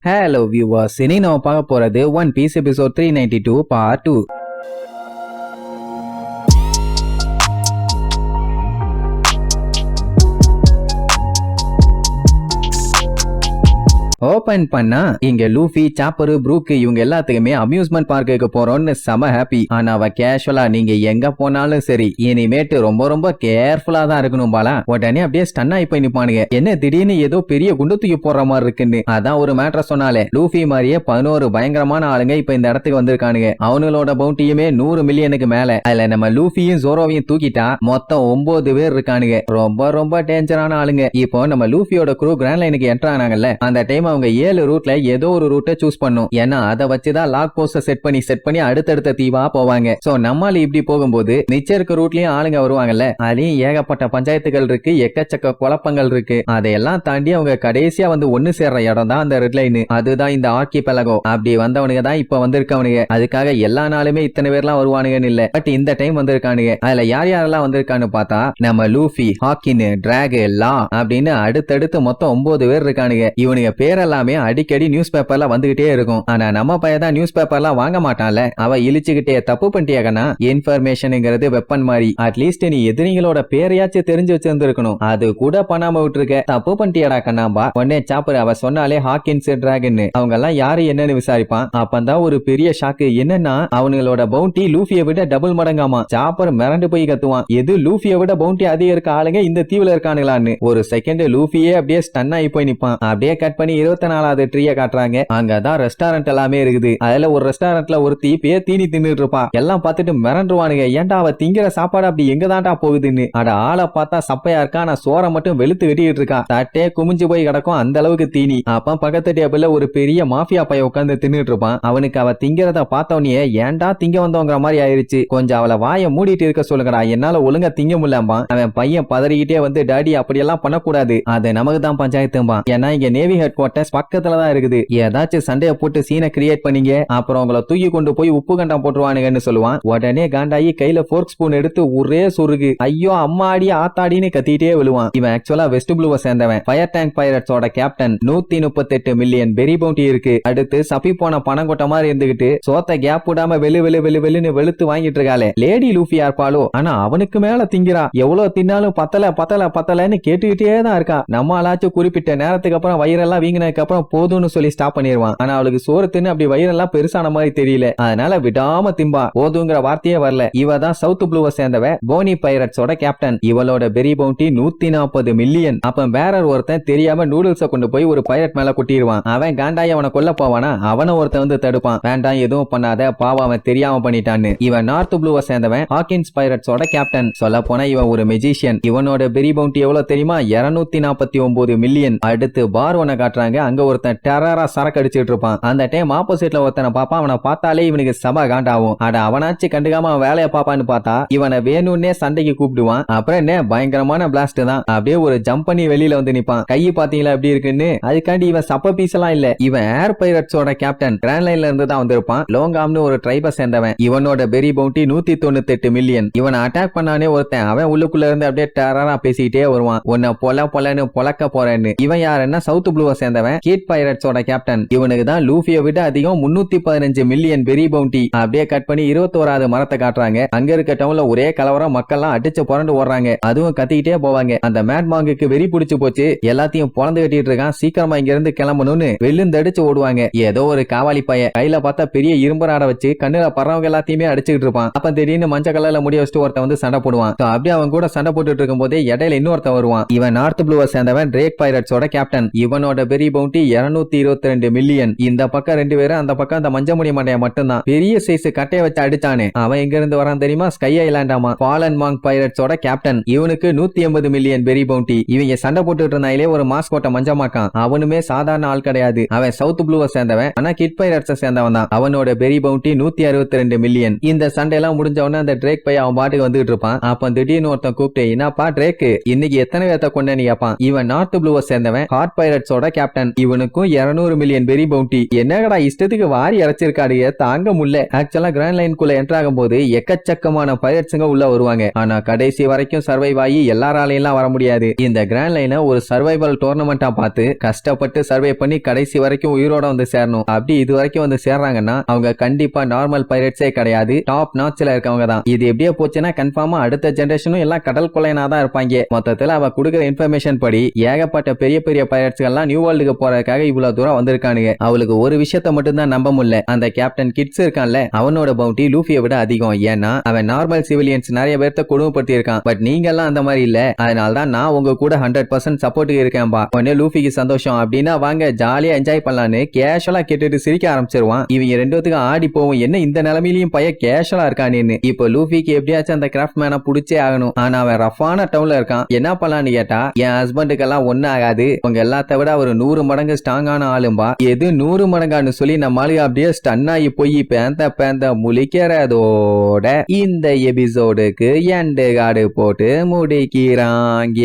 Hello viewers, இனி நம்ம பார்க்க போறது One Piece episode 392 part 2. Open பண்ணா இங்க லூஃபி, சாப்பர், ப்ரூக் இவங்க எல்லாத்துக்குமே அம்யூஸ்மெண்ட் பார்க்குக்கு போறோம்னு செம ஹாப்பி. ஆனா அவ கேஷுவலா நீங்க எங்க போனாலும் சரி இனிமேட்டு ரொம்ப ரொம்ப கேர்ஃபுல்லா தான் இருக்கணும் பாலா. உடனே அப்படியே ஸ்டன் ஆகி போய் நிப்பானுங்க. என்ன திடீர்னு ஏதோ பெரிய குண்டு தூக்கி போடுற மாதிரி இருக்குன்னு. அதான் ஒரு மேட்டர் சொன்னாலே, லூஃபி மாதிரியே 11 பயங்கரமான ஆளுங்க இப்ப இந்த இடத்துக்கு வந்திருக்கானுங்க. அவங்களோட பவுண்டியுமே 100 மில்லியனுக்கு மேல. அதுல நம்ம லூஃபியும் ஜோரோவையும் தூக்கிட்டா மொத்தம் 9 பேர் இருக்கானுங்க. ரொம்ப ரொம்ப டேஞ்சரான ஆளுங்க. இப்போ நம்ம லூஃபியோட குரூ கிராண்ட் லைனுக்கு என்டர் ஆனாங்கல்ல, அந்த டைம் அவங்க 7 ரூட்ல ஏதோ ஒரு ரூட்டை சூஸ் பண்ணும். ஏன்னா அதை வச்சுதான் லாக் போஸ்ட செட் பண்ணி அடுத்தடுத்த தீவா போவாங்க. சோ நம்மால இப்படி போகும்போது மிச்சம் இருக்க ரூட்லயும் ஆளுங்க வருவாங்கல்ல, அதுலயும் ஏகப்பட்ட பஞ்சாயத்துகள் இருக்கு, எக்கச்சக்க குழப்பங்கள் இருக்கு. அதையெல்லாம் தாண்டி அவங்க கடைசியா வந்து ஒண்ணு சேர்ற இடம் தான் அந்த ரெட் லைன். அதுதான் இந்த ஆர்கிபெலகோ. அப்படி வந்தவனுங்க தான் இப்ப வந்திருக்கவனுங்க. அதுக்காக எல்லா நாளுமே இத்தனை பேர்லாம் வருவானுங்கன்னு இல்ல, பட் இந்த டைம் வந்திருக்கானுங்க. அதுல யார் யாரெல்லாம் வந்திருக்கான்னு பார்த்தா நம்ம லூஃபி, ஹாக்கின், டிராகு, லா அப்படின்னு அடுத்தடுத்து மொத்தம் 9 பேர் இருக்கானுங்க. இவனுங்க பேர் எல்லாமே அடிக்கடி நியூஸ் பேப்பர்ல வந்துகிட்டே இருக்கும். ஆனா நம்ம பையதான் நியூஸ் பேப்பர்லாம் வாங்க மாட்டான்ல. அவ இழிச்சுக்கிட்டே தப்பு பண்ணிட்டியாகனா, இன்ஃபர்மேஷன்ங்கிறது வெப்பன் மாதிரி. அட்லீஸ்ட் நீ எதிரிங்களோட பேரையாச்சும் தெரிஞ்சு வச்சிருந்திருக்கணும். அது கூட பண்ணாம விட்டுருக்க. தப்பு பண்ணிட்டியாடா கண்ணாம்பா. உடனே சாப்பர் அவ சொன்னாலே ஹாக்கின்ஸ், டிராகன் அவங்க எல்லாம் யாரு என்னன்னு விசாரிப்பான். அப்பந்தான் ஒரு பெரிய ஷாக்கு. என்னன்னா அவங்களோட பவுண்டி லூஃபியை விட டபுள் மடங்காமா. சாப்பர் மிரண்டு போய் கத்துவான். எது லூஃபியை விட பவுண்டி அதிகம் இருக்க ஆளுங்க இந்த தீவுல இருக்கானுங்களான்னு. ஒரு செகண்ட் லூஃபியே அப்படியே ஸ்டன் ஆகி போய் நிப்பான். அப்படியே கட் பண்ணி 24வது ட்ரீயை காட்டுறாங்க. அங்கதான் ரெஸ்டாரண்ட் எல்லாமே இருக்குது. அதுல ஒரு ரெஸ்டாரண்ட்ல ஒரு தீப்பையே தீனி தின்னுட்டு இருப்பான். எல்லாம் பார்த்துட்டு மிரண்டுவானுங்க. ஏன்டா அவ திங்கிற சாப்பாடு அப்படி எங்கதான்டா போகுதுன்னு. அட ஆளை பார்த்தா சப்பையா இருக்கா, ஆனா சோற மட்டும் வெளுத்து வெட்டிட்டு இருக்கா. தட்டே குமிஞ்சு போய் கிடக்கும், அந்த அளவுக்கு தீனி. அப்ப பக்கத்து டேபிள்ல ஒரு பெரிய மாஃபியா பைய உட்கார்ந்து தின்னுட்டு இருப்பான். அவனுக்கு அவ திங்கிறத பார்த்தவனே ஏன்டா திங்க வந்தவங்கிற மாதிரி ஆயிருச்சு. கொஞ்சம் அவளை வாயை மூடிட்டு இருக்க சொல்லுங்கடா, என்னால ஒழுங்கா திங்க முடியலம்பா. அவன் பையன் பதறிக்கிட்டே வந்து, டாடி அப்படியெல்லாம் பண்ணக்கூடாது, அது நமக்கு தான் பஞ்சாயத்தும்பா. ஏன்னா இங்க நேவி ஹெட் குவார்டர்ஸ் பக்கத்துல தான் இருக்குது. ஏதாச்சும் சண்டையை போட்டு சீனை கிரியேட் பண்ணீங்க, அப்புறம் உங்களை தூக்கி கொண்டு போய் உப்பு கண்டம் போட்டுருவானுங்கன்னு சொல்லுவான். உடனே காண்டாயி கையில ஃபோர்க் ஸ்பூன் எடுத்து ஒரே சொருகு. ஐயோ அம்மாடி ஆத்தாடின்னு கத்திட்டே விழுவான். இவன் ஆக்சுவலா வெஸ்ட் ப்ளூவை சேர்ந்தவன். ஃபயர் டேங்க் பைரட்ஸோட கேப்டன். 138 மில்லியன் பெரி பவுண்டி இருக்கு. அடுத்து சப்பி போன பணங்கொட்ட மாதிரி இருந்துகிட்டு சோத்த கேப் விடாம வெளுன்னு வெளுத்து வாங்கிட்டு இருக்காளே லேடி லூஃபியா இருப்பாளோ. ஆனா அவனுக்கு மேல திங்கிறா. எவ்வளவு தின்னாலும் பத்தலன்னு கேட்டுக்கிட்டே தான் இருக்கா. நம்ம ஆளாச்சும் குறிப்பிட்ட நேரத்துக்கு அப்புறம் வயிறெல்லாம் வீங்கினதுக்கு அப்புறம் போதும்னு சொல்லி ஸ்டாப் பண்ணிடுவான். ஆனா அவளுக்கு சோறு தின்னு அப்படி வயிறெல்லாம் பெருசான மாதிரி தெரியல. அதனால விடாம திம்பா. போதுங்கிற வார்த்தையே வரல. இவ தான் சவுத் ப்ளூவை சேர்ந்தவ, போனி பைரட்ஸோட கேப்டன். இவளோட பெரி பவுண்டி 140 மில்லியன். அப்ப வேற ஒருத்தன் தெரியாம நூடுல்ஸ கொண்டு போய் ஒரு பைரட் மேல குட்டிடுவான். அவன் காண்டாய் அவனை கொல்ல போவானா, அவனை ஒருத்தன் வந்து தடுப்பான். வேண்டாம் எதுவும் பண்ணாத, பாவம் அவன் தெரியாம பண்ணிட்டான்னு. இவன் நார்த் ப்ளூவை சேர்ந்தவன், ஹாக்கின்ஸ் பைரட்ஸோட கேப்டன். சொல்ல போனா இவன் ஒரு மெஜிஷியன். இவனோட பெரி பவுண்டி எவ்வளவு தெரியுமா? 249 மில்லியன். அடுத்து பார் ஒன்ன காட்டுறாங்க. அங்க ஒருத்தன் டெரரா சரக்கு அடிச்சிட்டு இருப்பான். அந்த டைம் ஆப்போசிட்ல ஒருத்தனை பாப்பான். அவனை பார்த்தாலே இவனுக்கு சபா காண்டாவும். அட அவனாச்சு கண்டுக்காம அவன் வேலையை பாப்பான்னு பார்த்தா இவனை வேணும்னே சண்டைக்கு கூப்பிடுவான். அப்புறம் என்ன பயங்கரமான பிளாஸ்ட் தான். அப்படியே ஒரு ஜம்ப் பண்ணி வெளியில வந்து நிப்பான். கை பாத்தீங்களா எப்படி இருக்குன்னு. அதுக்காண்டி இவன் சப்ப பீஸ் எல்லாம் இல்ல. இவன் ஏர் பைரட்ஸோட கேப்டன். கிராண்ட் லைன்ல இருந்து தான் வந்திருப்பான். லோங்காம்னு ஒரு ட்ரைபை சேர்ந்தவன். இவனோட பெரி பவுண்டி 198 மில்லியன். இவனை அட்டாக் பண்ணானே ஒருத்தன். அவன் உள்ளுக்குள்ள இருந்து அப்படியே டெரரா பேசிக்கிட்டே வருவான். உன்னை பொலன்னு பொலக்க போறேன்னு. இவன் யாருன்னா சவுத் ப்ளூவை சேர்ந்தவன், ஹீட் பைரட்ஸோட கேப்டன். இவனுக்கு தான் லூஃபியை விட அதிகம் 315 மில்லியன் பெரி பவுண்டி. அப்படியே கட் பண்ணி 21வது மரத்தை காட்டுறாங்க. அங்க இருக்க டவுன்ல ஒரே கலவரம், மக்கள்லாம் அடிச்சு புரண்டு ஓடுறாங்க. அதுவும் கத்திக்கிட்டே போவாங்க. அந்த மேட் மாங்குக்கு வெறி பிடிச்சு போச்சு. எல்லாத்தையும் பொழந்து கட்டிட்டு இருக்கான். சீக்கிரமா இங்க இருந்து கிளம்பணும்னு வெள்ளுந்தடிச்சு ஓடுவாங்க. ஏதோ ஒரு காவாலி பைய கையில பார்த்தா பெரிய இரும்பு ராட வச்சு கண்ணுல பறவங்க எல்லாத்தையுமே அடிச்சுட்டு இருப்பான். அப்ப திடீர்னு மஞ்சள் கலர்ல முடிய வச்சுட்டு ஒருத்தன் வந்து சண்டை போடுவான். அப்படியே அவன் கூட சண்டை போட்டுட்டு இருக்கும் போதே இடையில இன்னொருத்தன் வருவான். இவன் நார்த் ப்ளூவை சேர்ந்தவன், டிரேக் பைரட்ஸோட கேப்டன். இவனோட பெரி பவுண்டி 222 மில்லியன். இந்த பக்கம் 2 பேரும், அந்த பக்கம் அந்த மஞ்ச முடி மண்டைய மட்டும்தான். பெரிய சைஸ் கட்டையை வச்சு அடிச்சானே அவன் எங்க இருந்து வரான் தெரியுமா? ஸ்கை ஐலாண்டாமா. ஃபாலன் மாங் பைரட்ஸோட கேப்டன். இவனுக்கு 180 மில்லியன் பெரி பவுண்டி. இவங்க சண்டை போட்டுட்டு இருந்தாலே ஒரு மாஸ்கோட்ட மஞ்சமாக்கான். அவனுமே சாதாரண ஆள் கிடையாது. அவன் சவுத் ப்ளூவை சேர்ந்தவன், ஆனா கிட் பைரட்ஸை சேர்ந்தவன் தான். அவனோட பெரி பவுண்டி 162 மில்லியன். இந்த சண்டை எல்லாம் முடிஞ்ச உடனே அந்த ட்ரேக் பையன் அவன் பாட்டுக்கு வந்துட்டு இருப்பான். அப்ப திடீர்னு ஒருத்தன் கூப்பிட்டு, என்னப்பா ட்ரேக் இன்னைக்கு எத்தனை பேர்த்த கொண்டேன்னு கேட்பான். இவன் நார்த் ப்ளூவை சேர்ந்தவன், ஹார்ட் பைரட்ஸோட கேப்டன். கேப்டன் இவனுக்கும் 200 மில்லியன் பெரி பவுண்டி என்னடா இஷ்டத்துக்கு வாரி அரைச்சிருக்காடுங்க தாங்க முடியல. ஆக்சுவலா கிராண்ட் லைனுக்குள்ள என்டர் ஆகும் போது எக்கச்சக்கமான பைரட்ஸுங்க உள்ள வருவாங்க. ஆனா கடைசி வரைக்கும் சர்வைவ் ஆகி எல்லாராலையும் வர முடியாது. இந்த கிராண்ட் லைனை ஒரு சர்வைவல் டோர்னமெண்டா பார்த்து கஷ்டப்பட்டு சர்வை பண்ணி கடைசி வரைக்கும் உயிரோட வந்து சேரணும். அப்படி இது வரைக்கும் வந்து சேர்றாங்கன்னா அவங்க கண்டிப்பா நார்மல் பைரட்ஸே கிடையாது, டாப் நாட்ச்ல இருக்கவங்க தான். இது எப்படியே போச்சுன்னா கன்ஃபார்மா அடுத்த ஜெனரேஷனும் எல்லாம் கடல் கொள்ளையனா தான் இருப்பாங்க. மொத்தத்துல அவ கொடுக்கிற இன்ஃபர்மேஷன் படி ஏகப்பட்ட பெரிய பெரிய பைரட்ஸ் எல்லாம் நியூ வேர்ல்டுக்கு போறதுக்காக இவ்வளவு தூரம் வந்திருக்கானுங்க. அவளுக்கு ஒரு விஷயத்த மட்டும் தான் நம்ப முடியல. அந்த கேப்டன் கிட்ஸ் இருக்கான்ல அவனோட பவுண்டி லூஃபியை விட அதிகம். ஏன்னா அவன் நார்மல் சிவிலியன்ஸ் நிறைய பேர்த்த கொடுமைப்படுத்தி இருக்கான். பட் நீங்க எல்லாம் அந்த மாதிரி இல்ல, அதனாலதான் நான் உங்க கூட 100% சப்போர்ட்டுக்கு இருக்கேன்பா. உடனே லூஃபிக்கு சந்தோஷம். அப்படின்னா வாங்க ஜாலியா என்ஜாய் பண்ணலான்னு கேஷுவலா கேட்டுட்டு சிரிக்க ஆரம்பிச்சிருவான். இவங்க ரெண்டுத்துக்கு ஆடி போவோம், என்ன இந்த நிலைமையிலயும் பையன் கேஷுவலா இருக்கானேன்னு. இப்போ லூஃபிக்கு எப்படியாச்சும் அந்த கிராஃப்ட் மேனை புடிச்சே ஆகணும். ஆனா அவன் ரஃபான டவுன்ல இருக்கான். என்ன பண்ணலான்னு கேட்டா என் ஹஸ்பண்டுக்கு எல்லாம் ஒண்ணு ஆகாது, உங்க எல்லாத்த விட ஒரு 100 மடங்கு ஸ்ட்ராங்கான ஆளும்பா. எது 100 மடங்கான்னு சொல்லி நம்மளுக்கு அப்படியே ஸ்டன் ஆகி போய் பேந்த முழிக்கிறதோட இந்த எபிசோடுக்கு எண்டு கார்டு போட்டு முடிக்கிறாங்க.